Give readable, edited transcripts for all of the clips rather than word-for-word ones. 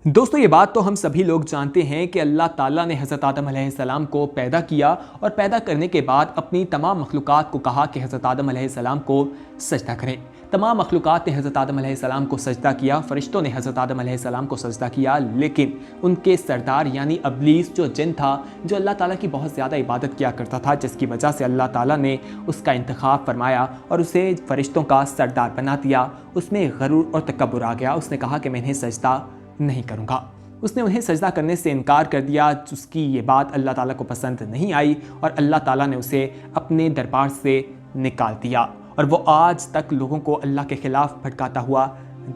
दोस्तों ये बात तो हम सभी लोग जानते हैं कि अल्लाह ताला ने हज़रत आदम अलैहिस्सलाम को पैदा किया और पैदा करने के बाद अपनी तमाम मखलूक़ात को कहा कि हज़रत आदम अलैहिस्सलाम को सजदा करें। तमाम मखलूक़ात ने हज़रत आदम अलैहिस्सलाम को सजदा किया, फ़रिश्तों ने हज़रत आदम अलैहिस्सलाम को सजदा किया, लेकिन उनके सरदार यानी इब्लीस जो जिन था, जो अल्लाह ताला की बहुत ज़्यादा इबादत किया करता था, जिसकी वजह से अल्लाह ताला ने उसका इंतखाब फरमाया और उसे फ़रिश्तों का सरदार बना दिया। उसमें गरूर और तकब्बुर आ गया। उसने कहा कि मैं इन्हें सजदा नहीं करूँगा। उसने उन्हें सजदा करने से इनकार कर दिया। उसकी ये बात अल्लाह ताला को पसंद नहीं आई और अल्लाह ताला ने उसे अपने दरबार से निकाल दिया और वो आज तक लोगों को अल्लाह के ख़िलाफ़ भटकाता हुआ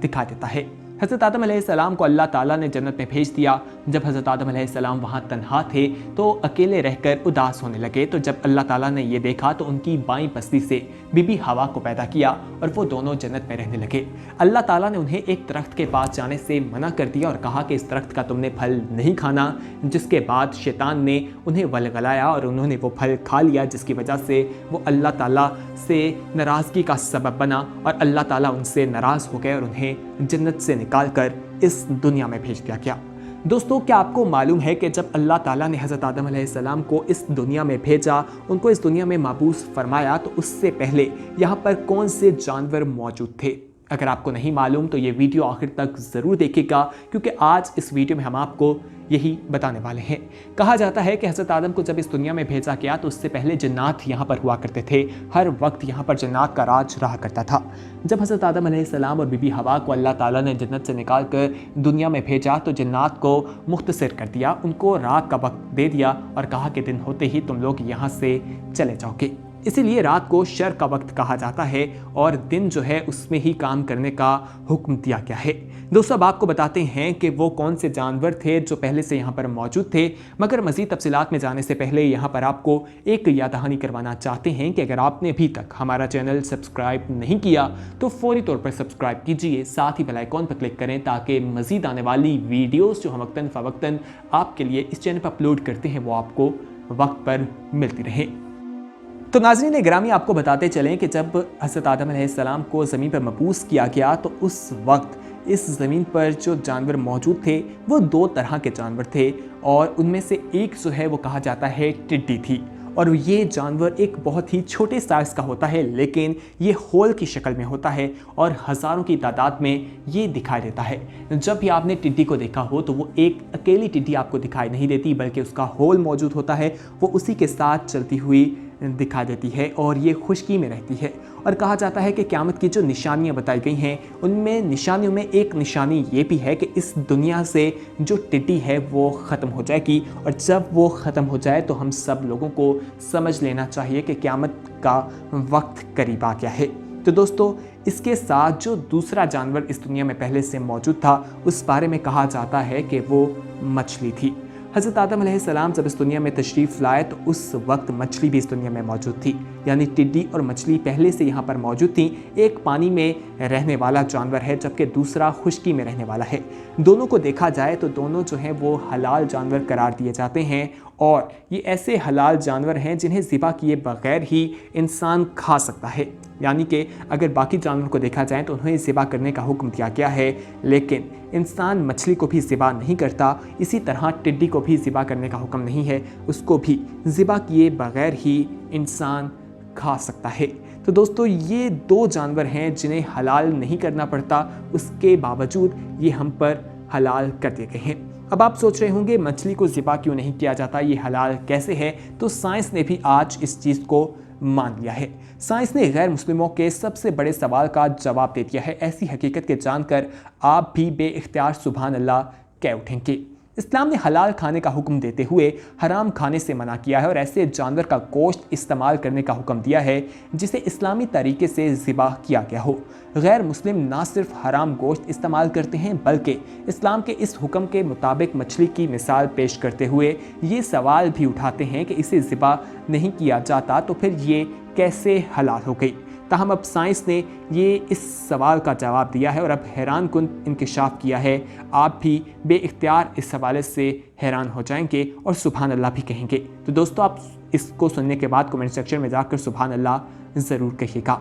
दिखा देता है। हज़रत आदम अलैहिस्सलाम को अल्लाह ताला ने जन्नत में भेज दिया। जब हज़रत आदम अलैहिस्सलाम वहाँ तन्हा थे तो अकेले रहकर उदास होने लगे। तो जब अल्लाह ताला ने ये देखा तो उनकी बाईं पसली से बीबी हवा को पैदा किया और वो दोनों जन्नत में रहने लगे। अल्लाह ताला ने उन्हें एक दरख्त के पास जाने से मना कर दिया और कहा कि इस दरख्त का तुमने फल नहीं खाना, जिसके बाद शैतान ने उन्हें वलगलाया और उन्होंने वो फल खा लिया, जिसकी वजह से वो अल्लाह ताला से नाराज़गी का सबब बना और अल्लाह ताला उनसे नाराज़ हो गए और उन्हें जन्नत से निकाल कर इस दुनिया में भेज दिया गया। दोस्तों, क्या आपको मालूम है कि जब अल्लाह ताला ने हज़रत आदम अलैहिस्सलाम को इस दुनिया में भेजा, उनको इस दुनिया में माबूस फरमाया, तो उससे पहले यहाँ पर कौन से जानवर मौजूद थे? अगर आपको नहीं मालूम तो ये वीडियो आखिर तक ज़रूर देखिएगा, क्योंकि आज इस वीडियो में हम आपको यही बताने वाले हैं। कहा जाता है कि हज़रत आदम को जब इस दुनिया में भेजा गया तो उससे पहले जन्नात यहाँ पर हुआ करते थे। हर वक्त यहाँ पर जन्नात का राज रहा करता था। जब हज़रत आदम अलैहिस्सलाम और बीबी हवा को अल्लाह ताला ने जन्नत से निकाल कर दुनिया में भेजा तो जन्नात को मुख्तसर कर दिया, उनको रात का वक्त दे दिया और कहा कि दिन होते ही तुम लोग यहाँ से चले जाओगे। इसीलिए रात को शर का वक्त कहा जाता है और दिन जो है उसमें ही काम करने का हुक्म दिया गया है। दोस्तों, अब आपको बताते हैं कि वो कौन से जानवर थे जो पहले से यहाँ पर मौजूद थे, मगर मज़ीद तफसीलात में जाने से पहले यहाँ पर आपको एक याद दहानी करवाना चाहते हैं कि अगर आपने अभी तक हमारा चैनल सब्सक्राइब नहीं किया तो फौरी तौर पर सब्सक्राइब कीजिए, साथ ही बेल आइकॉन पर क्लिक करें ताकि मज़ीद आने वाली वीडियोज़ जो हम वक्तन फ़वक्तन आपके लिए इस चैनल पर अपलोड करते हैं वो आपको वक्त पर मिलती रहें। तो नाज़रीन गिरामी, आपको बताते चलें कि जब हज़रत आदम अलैहिस्सलाम को ज़मीन पर मबूस किया गया तो उस वक्त इस ज़मीन पर जो जानवर मौजूद थे वो दो तरह के जानवर थे और उनमें से एक जो है वो कहा जाता है टिड्डी थी। और ये जानवर एक बहुत ही छोटे साइज़ का होता है, लेकिन ये होल की शक्ल में होता है और हज़ारों की तादाद में ये दिखाई देता है। जब भी आपने टिड्डी को देखा हो तो वो एक अकेली टिड्डी आपको दिखाई नहीं देती, बल्कि उसका होल मौजूद होता है, वो उसी के साथ चलती हुई दिखा देती है और ये खुश्की में रहती है। और कहा जाता है कि क़यामत की जो निशानियां बताई गई हैं उनमें निशानियों में एक निशानी ये भी है कि इस दुनिया से जो टिड्डी है वो ख़त्म हो जाएगी और जब वो ख़त्म हो जाए तो हम सब लोगों को समझ लेना चाहिए कि क़यामत का वक्त करीब आ गया है। तो दोस्तों, इसके साथ जो दूसरा जानवर इस दुनिया में पहले से मौजूद था उस बारे में कहा जाता है कि वो मछली थी। हज़रत आदम अलैहिस्सलाम जब इस दुनिया में तशरीफ़ लाए तो उस वक्त मछली भी इस दुनिया में मौजूद थी, यानी टिड्डी और मछली पहले से यहाँ पर मौजूद थी। एक पानी में रहने वाला जानवर है जबकि दूसरा खुश्की में रहने वाला है। दोनों को देखा जाए तो दोनों जो हैं वो हलाल जानवर करार दिए जाते हैं और ये ऐसे हलाल जानवर हैं जिन्हें ज़िबा किए बग़ैर ही इंसान खा सकता है। यानी कि अगर बाकी जानवरों को देखा जाए तो उन्हें ज़िबा करने का हुक्म दिया गया है, लेकिन इंसान मछली को भी ज़िबा नहीं करता। इसी तरह टिड्डी को भी ज़िबा करने का हुक्म नहीं है, उसको भी ज़िबा किए बग़ैर ही इंसान खा सकता है। तो दोस्तों, ये दो जानवर हैं जिन्हें हलाल नहीं करना पड़ता, उसके बावजूद ये हम पर हलाल कर दिए गए हैं। अब आप सोच रहे होंगे मछली को ज़िबा क्यों नहीं किया जाता, ये हलाल कैसे है? तो साइंस ने भी आज इस चीज़ को मान लिया है। साइंस ने गैर मुस्लिमों के सबसे बड़े सवाल का जवाब दे दिया है। ऐसी हकीकत के जानकर आप भी बेइख्तियार सुभान अल्लाह कह उठेंगे। इस्लाम ने हलाल खाने का हुक्म देते हुए हराम खाने से मना किया है और ऐसे जानवर का गोश्त इस्तेमाल करने का हुक्म दिया है जिसे इस्लामी तरीके से ज़िबा किया गया हो। गैर मुस्लिम ना सिर्फ हराम गोश्त इस्तेमाल करते हैं बल्कि इस्लाम के इस हुक्म के मुताबिक मछली की मिसाल पेश करते हुए ये सवाल भी उठाते हैं कि इसे ज़िबा नहीं किया जाता तो फिर ये कैसे हलाल हो गई। ताहम अब साइंस ने ये इस सवाल का जवाब दिया है और अब हैरान कुन इंकशाफ किया है। आप भी बेइख्तियार इस हवाले से हैरान हो जाएंगे और सुभान अल्लाह भी कहेंगे। तो दोस्तों, आप इसको सुनने के बाद कमेंट सेक्शन में जाकर सुभान अल्लाह ज़रूर कहिएगा।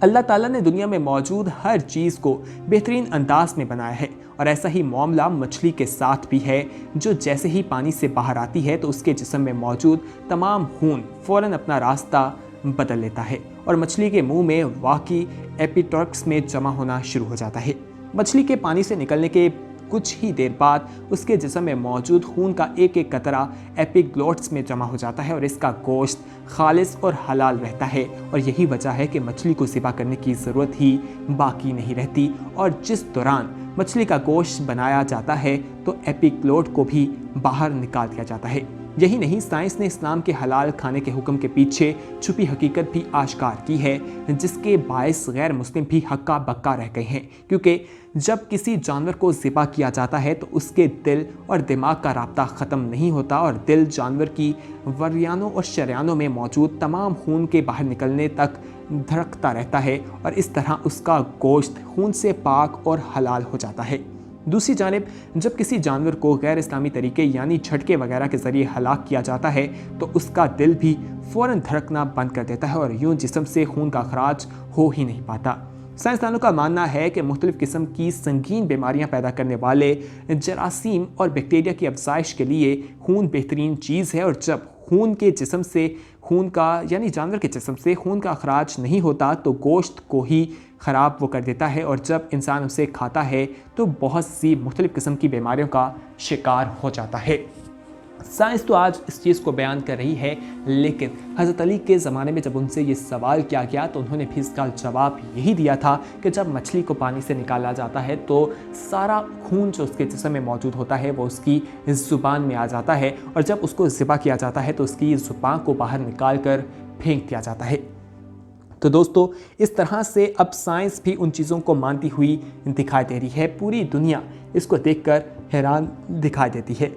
اللہ ताला ने दुनिया में मौजूद हर चीज़ को बेहतरीन अंदाज में बनाया है और ऐसा ही मामला मछली के साथ भी है, जो जैसे ही पानी से बाहर आती है तो उसके जिस्म में मौजूद तमाम खून फ़ौरन अपना रास्ता बदल लेता है और मछली के मुंह में वाकई एपिटॉक्स में जमा होना शुरू हो जाता है। मछली के पानी से निकलने के कुछ ही देर बाद उसके जिस्म में मौजूद खून का एक एक कतरा एपिग्लोट्स में जमा हो जाता है और इसका गोश्त खालिस और हलाल रहता है। और यही वजह है कि मछली को ज़िबा करने की ज़रूरत ही बाकी नहीं रहती और जिस दौरान मछली का गोश्त बनाया जाता है तो एपिग्लोट को भी बाहर निकाल दिया जाता है। यही नहीं, साइंस ने इस्लाम के हलाल खाने के हुक्म के पीछे छुपी हकीकत भी आश्कार की है, जिसके बायस गैर मुस्लिम भी हक्का बक्का रह गए हैं, क्योंकि जब किसी जानवर को ज़िबा किया जाता है तो उसके दिल और दिमाग का राब्ता ख़त्म नहीं होता और दिल जानवर की वरियानों और शरियानों में मौजूद तमाम खून के बाहर निकलने तक धड़कता रहता है और इस तरह उसका गोश्त खून से पाक और हलाल हो जाता है। दूसरी जानिब जब किसी जानवर को गैर इस्लामी तरीके यानी झटके वगैरह के ज़रिए हलाक किया जाता है तो उसका दिल भी फ़ौरन धड़कना बंद कर देता है और यूं जिस्म से खून का अखराज हो ही नहीं पाता। साइंसदानों का मानना है कि मुख्तलिफ़ किस्म की संगीन बीमारियां पैदा करने वाले जरासीम और बैक्टीरिया की अफजाइश के लिए खून बेहतरीन चीज़ है और जब खून के जिस्म से खून का यानी जानवर के जिस्म से खून का अखराज नहीं होता तो गोश्त को ही ख़राब वो कर देता है और जब इंसान उसे खाता है तो बहुत सी मुख्तलिफ़ किस्म की बीमारियों का शिकार हो जाता है। साइंस तो आज इस चीज़ को बयान कर रही है, लेकिन हज़रत अली के ज़माने में जब उनसे ये सवाल किया गया तो उन्होंने भी इसका जवाब यही दिया था कि जब मछली को पानी से निकाला जाता है तो सारा खून जो उसके जिस्म में मौजूद होता है वो उसकी ज़ुबान में आ जाता है और जब उसको ज़िबा किया जाता है तो उसकी ज़ुबान को बाहर निकाल कर फेंक दिया जाता है। तो दोस्तों, इस तरह से अब साइंस भी उन चीज़ों को मानती हुई दिखाई दे रही है। पूरी दुनिया इसको देखकर हैरान दिखाई देती है।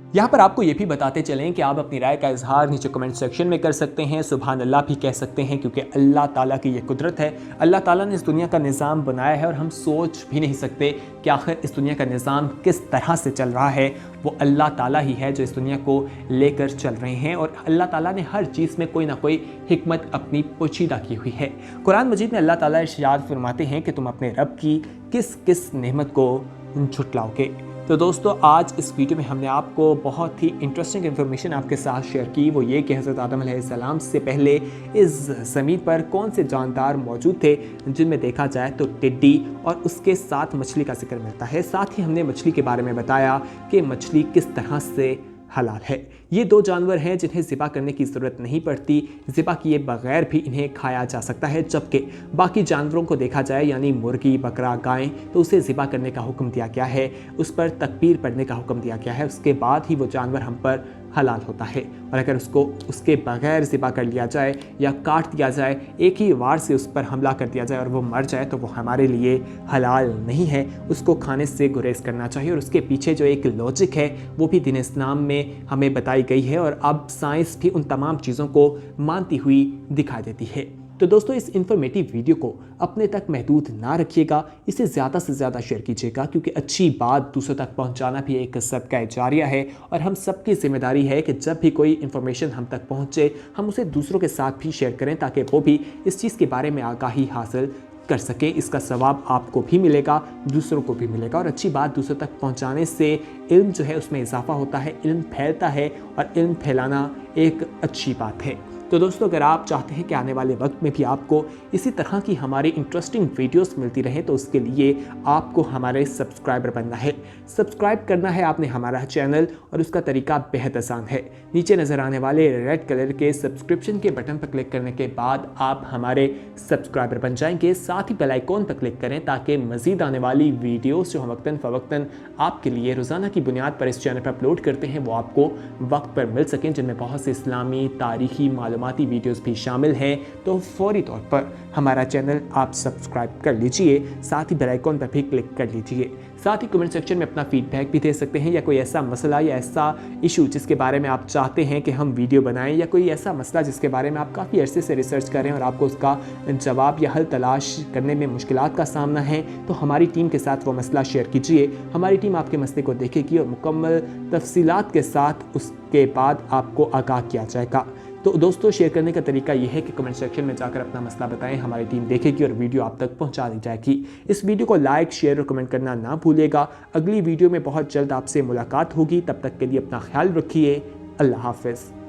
यहाँ पर आपको ये भी बताते चलें कि आप अपनी राय का इजहार नीचे कमेंट सेक्शन में कर सकते हैं, सुभान अल्लाह भी कह सकते हैं, क्योंकि अल्लाह ताला की ये कुदरत है। अल्लाह ताला ने इस दुनिया का निज़ाम बनाया है और हम सोच भी नहीं सकते कि आखिर इस दुनिया का निज़ाम किस तरह से चल रहा है। वो अल्लाह ताला ही है जो इस दुनिया को लेकर चल रहे हैं और अल्लाह ताला ने हर चीज़ में कोई ना कोई हिकमत अपनी पोशीदा की हुई है। कुरान मजीद में अल्लाह ताला इरशाद फरमाते हैं कि तुम अपने रब की किस किस नेमत को झुटलाओगे। तो दोस्तों, आज इस वीडियो में हमने आपको बहुत ही इंटरेस्टिंग इन्फॉर्मेशन आपके साथ शेयर की। वो ये कि हज़रत आदम अलैहिस्सलाम से पहले इस ज़मीन पर कौन से जानदार मौजूद थे, जिनमें देखा जाए तो टिड्डी और उसके साथ मछली का जिक्र मिलता है। साथ ही हमने मछली के बारे में बताया कि मछली किस तरह से हलाल है। ये दो जानवर हैं जिन्हें ज़िबा करने की ज़रूरत नहीं पड़ती, ज़िबा किए बगैर भी इन्हें खाया जा सकता है। जबकि बाकी जानवरों को देखा जाए यानी मुर्गी, बकरा, गाय, तो उसे ज़िबा करने का हुक्म दिया गया है, उस पर तकबीर पढ़ने का हुक्म दिया गया है, उसके बाद ही वो जानवर हम पर हलाल होता है। और अगर उसको उसके बगैर ज़िबा कर लिया जाए या काट दिया जाए, एक ही वार से उस पर हमला कर दिया जाए और वो मर जाए तो वो हमारे लिए हलाल नहीं है, उसको खाने से गुरेज करना चाहिए। और उसके पीछे जो एक लॉजिक है वो भी दीन इस्लाम में हमें बताई गई है और अब साइंस भी उन तमाम चीज़ों को मानती हुई दिखाई देती है। तो दोस्तों, इस इन्फॉर्मेटिव वीडियो को अपने तक महदूद ना रखिएगा, इसे ज़्यादा से ज़्यादा शेयर कीजिएगा, क्योंकि अच्छी बात दूसरों तक पहुंचाना भी एक सदका जारिया है और हम सबकी जिम्मेदारी है कि जब भी कोई इन्फॉर्मेशन हम तक पहुंचे हम उसे दूसरों के साथ भी शेयर करें, ताकि वो भी इस चीज़ के बारे में आगाही हासिल कर सके। इसका सवाब आपको भी मिलेगा, दूसरों को भी मिलेगा और अच्छी बात दूसरों तक पहुंचाने से इल्म जो है उसमें इजाफा होता है, इल्म फैलता है और इल्म फैलाना एक अच्छी बात है। तो दोस्तों, अगर आप चाहते हैं कि आने वाले वक्त में भी आपको इसी तरह की हमारी इंटरेस्टिंग वीडियोस मिलती रहे तो उसके लिए आपको हमारे सब्सक्राइबर बनना है। सब्सक्राइब करना है आपने हमारा चैनल और उसका तरीका बेहद आसान है। नीचे नज़र आने वाले रेड कलर के सब्सक्रिप्शन के बटन पर क्लिक करने के बाद आप हमारे सब्सक्राइबर बन जाएंगे। साथ ही बेल आइकॉन पर क्लिक करें ताकि मज़ीद आने वाली वीडियोस जो हम वक्तन फ़वक्तन आपके लिए रोज़ाना की बुनियाद पर इस चैनल पर अपलोड करते हैं वो आपको वक्त पर मिल सकें, जिनमें बहुत से इस्लामी तारीखी मालूमाती वीडियोस भी शामिल हैं। तो फौरी तौर पर हमारा चैनल आप सब्सक्राइब कर लीजिए, साथ ही बेल आइकॉन पर भी क्लिक कर लीजिए। साथ ही कमेंट सेक्शन में अपना फीडबैक भी दे सकते हैं, या कोई ऐसा मसला या ऐसा इशू जिसके बारे में आप चाहते हैं कि हम वीडियो बनाएं, या कोई ऐसा मसला जिसके बारे में आप काफ़ी अरसे से रिसर्च करें और आपको उसका जवाब या हल तलाश करने में मुश्किलात का सामना है, तो हमारी टीम के साथ वो मसला शेयर कीजिए। हमारी टीम आपके मसले को देखेगी और मुकम्मल तफसीलात के साथ उसके बाद आपको आगाह किया जाएगा। تو دوستوں شیئر کرنے کا طریقہ یہ ہے کہ کمنٹ سیکشن میں جا کر اپنا مسئلہ بتائیں، ہماری ٹیم دیکھے گی اور ویڈیو آپ تک پہنچا دی جائے گی۔ اس ویڈیو کو لائک، شیئر اور کمنٹ کرنا نہ بھولے گا۔ اگلی ویڈیو میں بہت جلد آپ سے ملاقات ہوگی، تب تک کے لیے اپنا خیال رکھیے۔ اللہ حافظ۔